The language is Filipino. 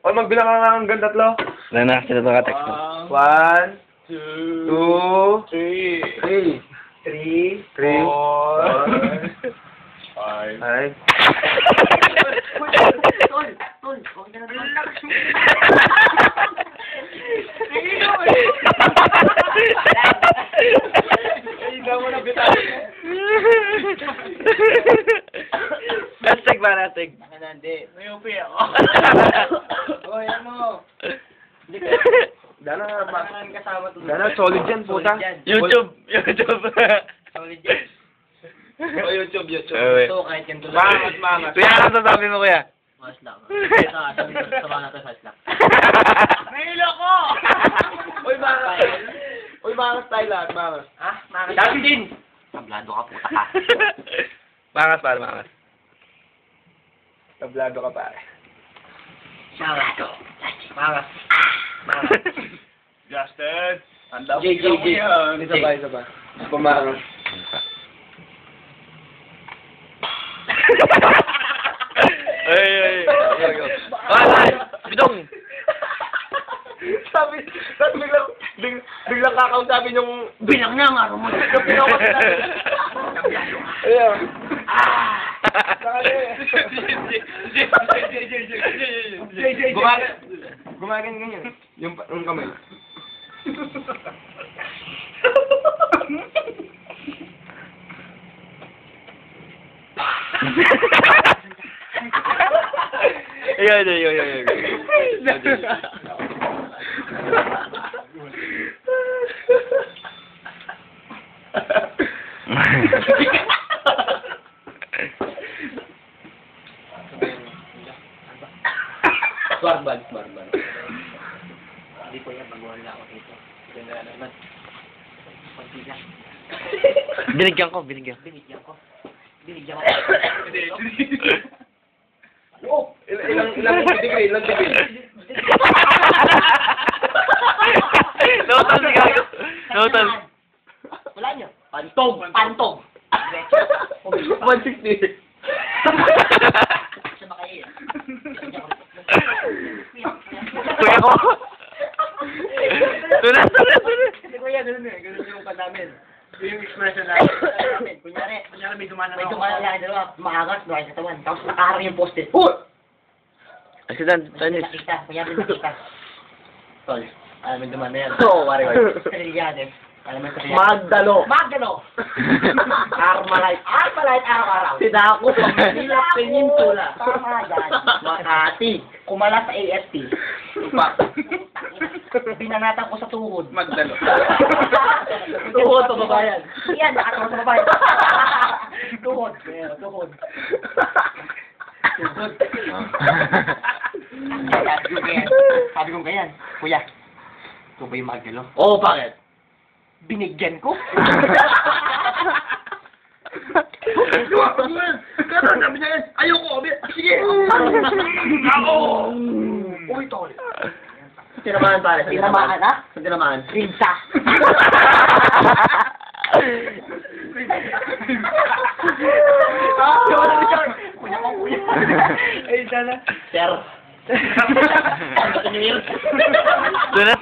O, magbilang ka nga hanggang 3. Wala na, sila naka-text na. 1, 2, 3, 4, 5. Tol, huwag na relax mo. Hindi mo na bitawan. Hashtag ba, hashtag? Hindi. May upi ako. Oy, ano? Dana, Kasama to. Dana, solid yan, puta. YouTube. Solid yan. O, YouTube. Okay. Ito, kahit yan tuloy. Mangas. Kuya, ano sasabi mo, kuya? Mas lang. Sama na to, mas lang. Nahilo ko! Uy, mangas tayo lahat, mangas. Ah, makakita. Sabi din! Tablado ka, puta ka. Mangas, pare, mangas. Tablado ka, pare. Tablado. Mangas. Mangas. Justin! Handa Jay. Isa pa. Pumangas. Ay. Ay, bidong! Sabi biglang kakausapin yung... Bilang na nga, Ramon. Tablado ka. Ayun. Gumagan ganyan. Yung kamay. Ayun. Barbal. Hindi ko yan, mag-wala ako dito. Ganda naman. Pagkila. Binigyan ko. Binigyan ko. Oh! Ilang degree? Nautal si Gago. Nautal. Wala nyo. Pantog. 160. Sa makain. Kuya ko. Tunas. Kasi kuya, ganun yung pa namin. Yung expression namin. Kunyari may dumanan ako. May dumanan lang, dalawa. Maagas, doon sa tawan. Tapos nakaharang yung post-it. Accident, Chinese. Kunyari nakita. Tol, alam mo dumanan yan. Oo, wari. Sariliyanin. Alam mo sariliyanin. Magdalo! Armalite araw-araw. Sinako sa Manila Peninsula. Tama yan. Makati. Kumala sa AST. Binanatan ko sa tuhod. Magdalo. Tuhod sa babayan. Yan, nakatawa sa babayan. Tuhod. Tuhod. Sabi ko ganyan, kuya, ito ba yung magdalo? Oo, bakit? Binigyan ko. Kaya sabi niya yan, ayoko, sige! Ako! Uy, tol. Tinamaan pare. Tinamaan ha? Saan tinamaan? Rinsa. Kuya ko, kuya. Ay, sana. Sir. Tunas.